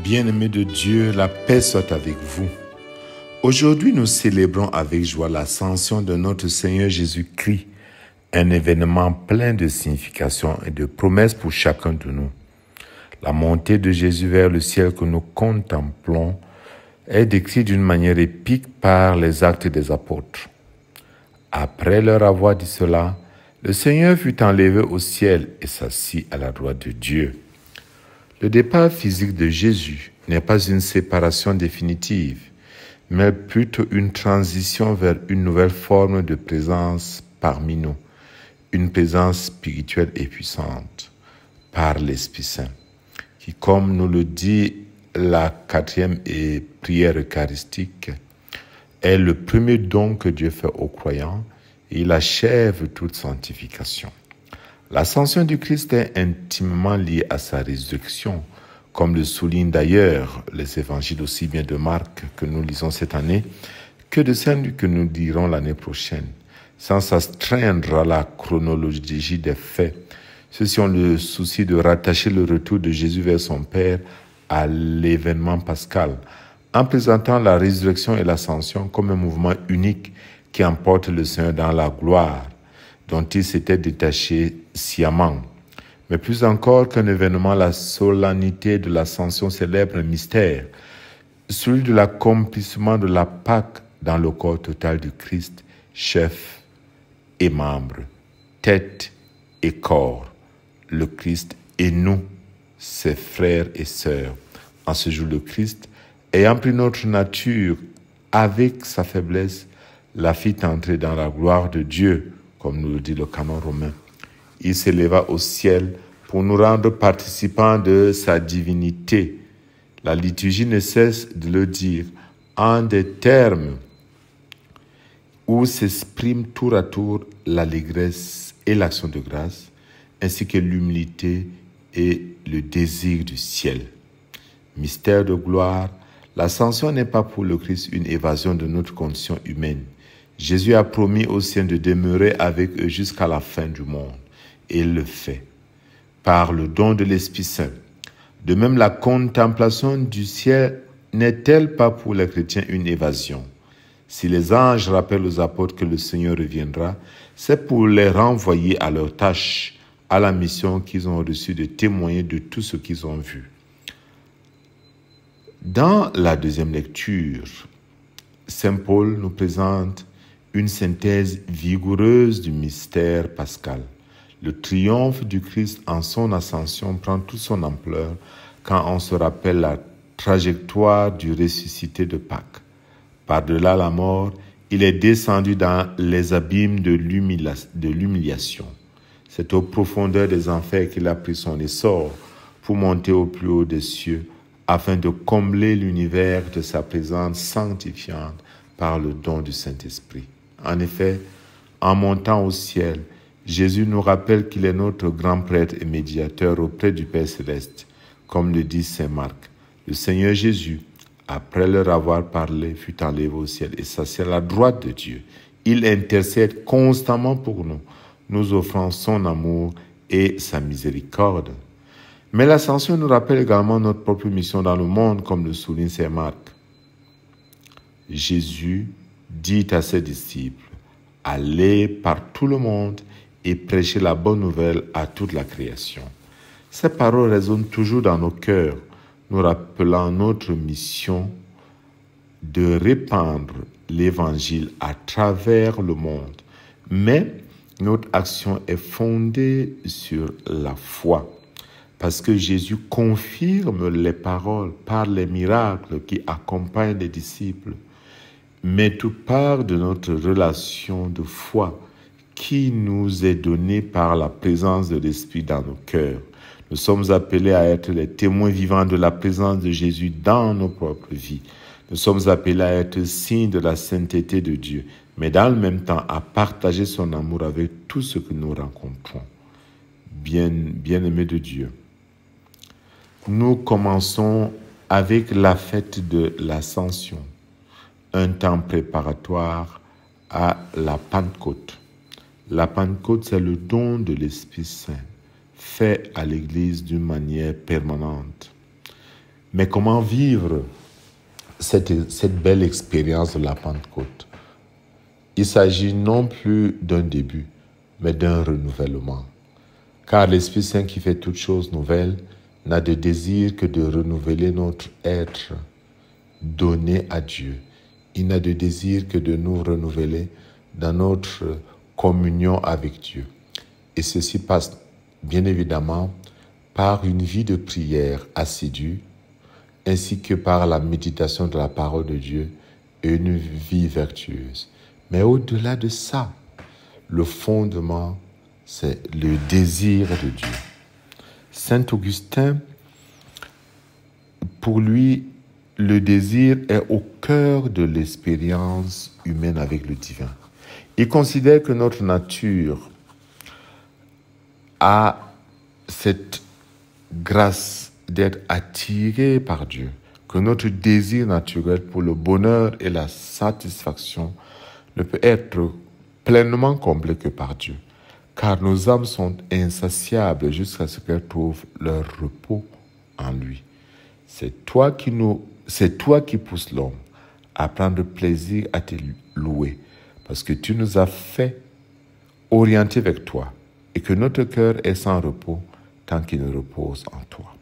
Bien-aimés de Dieu, la paix soit avec vous. Aujourd'hui, nous célébrons avec joie l'ascension de notre Seigneur Jésus-Christ, un événement plein de signification et de promesses pour chacun de nous. La montée de Jésus vers le ciel que nous contemplons est décrite d'une manière épique par les actes des apôtres. Après leur avoir dit cela, le Seigneur fut enlevé au ciel et s'assit à la droite de Dieu. Le départ physique de Jésus n'est pas une séparation définitive, mais plutôt une transition vers une nouvelle forme de présence parmi nous, une présence spirituelle et puissante par l'Esprit Saint, qui, comme nous le dit la 4e prière eucharistique, est le premier don que Dieu fait aux croyants et il achève toute sanctification. L'ascension du Christ est intimement liée à sa résurrection, comme le soulignent d'ailleurs les évangiles aussi bien de Marc que nous lisons cette année, que de celles que nous lirons l'année prochaine, sans s'astreindre à la chronologie des faits. Ceux-ci ont le souci de rattacher le retour de Jésus vers son Père à l'événement pascal, en présentant la résurrection et l'ascension comme un mouvement unique qui emporte le Seigneur dans la gloire, dont il s'était détaché sciemment. Mais plus encore qu'un événement, la solennité de l'ascension célèbre un mystère, celui de l'accomplissement de la Pâque dans le corps total du Christ, chef et membre, tête et corps, le Christ et nous, ses frères et sœurs. En ce jour, le Christ, ayant pris notre nature avec sa faiblesse, la fit entrer dans la gloire de Dieu, comme nous le dit le canon romain. Il s'éleva au ciel pour nous rendre participants de sa divinité. La liturgie ne cesse de le dire en des termes où s'expriment tour à tour l'allégresse et l'action de grâce, ainsi que l'humilité et le désir du ciel. Mystère de gloire, l'ascension n'est pas pour le Christ une évasion de notre condition humaine. Jésus a promis aux siens de demeurer avec eux jusqu'à la fin du monde, et il le fait, par le don de l'Esprit Saint. De même, la contemplation du ciel n'est-elle pas pour les chrétiens une évasion? Si les anges rappellent aux apôtres que le Seigneur reviendra, c'est pour les renvoyer à leur tâche, à la mission qu'ils ont reçue de témoigner de tout ce qu'ils ont vu. Dans la deuxième lecture, Saint Paul nous présente une synthèse vigoureuse du mystère pascal. Le triomphe du Christ en son ascension prend toute son ampleur quand on se rappelle la trajectoire du ressuscité de Pâques. Par-delà la mort, il est descendu dans les abîmes de l'humiliation. C'est aux profondeurs des enfers qu'il a pris son essor pour monter au plus haut des cieux, afin de combler l'univers de sa présence sanctifiante par le don du Saint-Esprit. En effet, en montant au ciel, Jésus nous rappelle qu'il est notre grand prêtre et médiateur auprès du Père céleste, comme le dit saint Marc. Le Seigneur Jésus, après leur avoir parlé, fut enlevé au ciel et s'assit à la droite de Dieu. Il intercède constamment pour nous, nous offrant son amour et sa miséricorde. Mais l'ascension nous rappelle également notre propre mission dans le monde, comme le souligne saint Marc. Jésus dit à ses disciples, « Allez par tout le monde et prêchez la bonne nouvelle à toute la création. » Ces paroles résonnent toujours dans nos cœurs, nous rappelant notre mission de répandre l'Évangile à travers le monde. Mais notre action est fondée sur la foi, parce que Jésus confirme les paroles par les miracles qui accompagnent les disciples. Mais tout part de notre relation de foi qui nous est donnée par la présence de l'Esprit dans nos cœurs. Nous sommes appelés à être les témoins vivants de la présence de Jésus dans nos propres vies. Nous sommes appelés à être signes de la sainteté de Dieu, mais dans le même temps à partager son amour avec tout ce que nous rencontrons. Bien-aimés de Dieu, nous commençons avec la fête de l'Ascension, un temps préparatoire à la Pentecôte. La Pentecôte, c'est le don de l'Esprit Saint, fait à l'Église d'une manière permanente. Mais comment vivre cette belle expérience de la Pentecôte? Il s'agit non plus d'un début, mais d'un renouvellement. Car l'Esprit Saint qui fait toutes choses nouvelles n'a de désir que de renouveler notre être donné à Dieu. Il n'a de désir que de nous renouveler dans notre communion avec Dieu. Et ceci passe bien évidemment par une vie de prière assidue, ainsi que par la méditation de la parole de Dieu et une vie vertueuse. Mais au-delà de ça, le fondement, c'est le désir de Dieu. Saint Augustin, pour lui, le désir est au cœur de l'expérience humaine avec le divin. Il considère que notre nature a cette grâce d'être attirée par Dieu, que notre désir naturel pour le bonheur et la satisfaction ne peut être pleinement comblé que par Dieu, car nos âmes sont insatiables jusqu'à ce qu'elles trouvent leur repos en lui. C'est toi qui pousses l'homme à prendre plaisir à te louer, parce que tu nous as fait orienter vers toi et que notre cœur est sans repos tant qu'il ne repose en toi.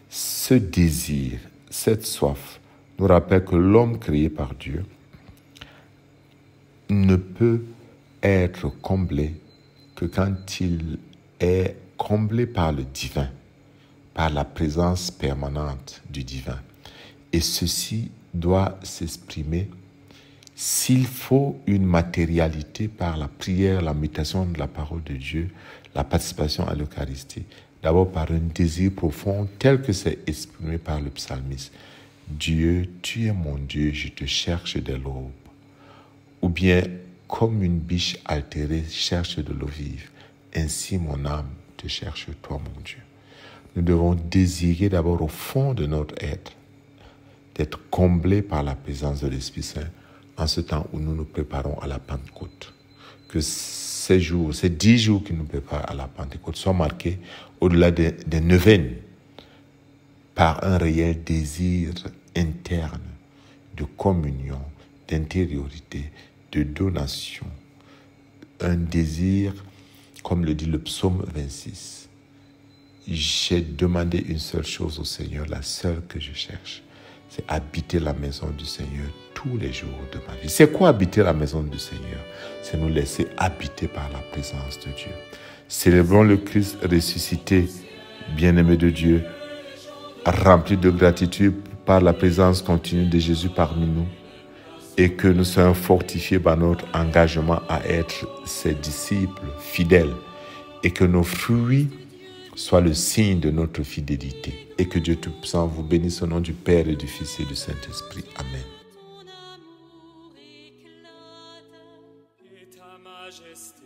Ce désir, cette soif, nous rappelle que l'homme créé par Dieu ne peut être comblé que quand il est comblé par le divin, par la présence permanente du divin. Et ceci doit s'exprimer, s'il faut, une matérialité par la prière, la méditation de la parole de Dieu, la participation à l'Eucharistie. D'abord par un désir profond tel que c'est exprimé par le psalmiste. Dieu, tu es mon Dieu, je te cherche dès l'aube. Ou bien, comme une biche altérée cherche de l'eau vive, ainsi mon âme te cherche, toi mon Dieu. Nous devons désirer d'abord au fond de notre être d'être comblés par la présence de l'Esprit Saint en ce temps où nous nous préparons à la Pentecôte. Que ces 10 jours qui nous préparent à la Pentecôte soient marqués au-delà des neuvaines par un réel désir interne de communion, d'intériorité, de donation. Un désir, comme le dit le psaume 26. J'ai demandé une seule chose au Seigneur, la seule que je cherche, c'est habiter la maison du Seigneur tous les jours de ma vie. C'est quoi habiter la maison du Seigneur? C'est nous laisser habiter par la présence de Dieu. Célébrons le Christ ressuscité, bien-aimé de Dieu, rempli de gratitude par la présence continue de Jésus parmi nous, et que nous soyons fortifiés par notre engagement à être ses disciples fidèles, et que nos fruits soient le signe de notre fidélité. Et que Dieu Tout-Puissant vous bénisse au nom du Père et du Fils et du Saint-Esprit. Amen. Ta majesté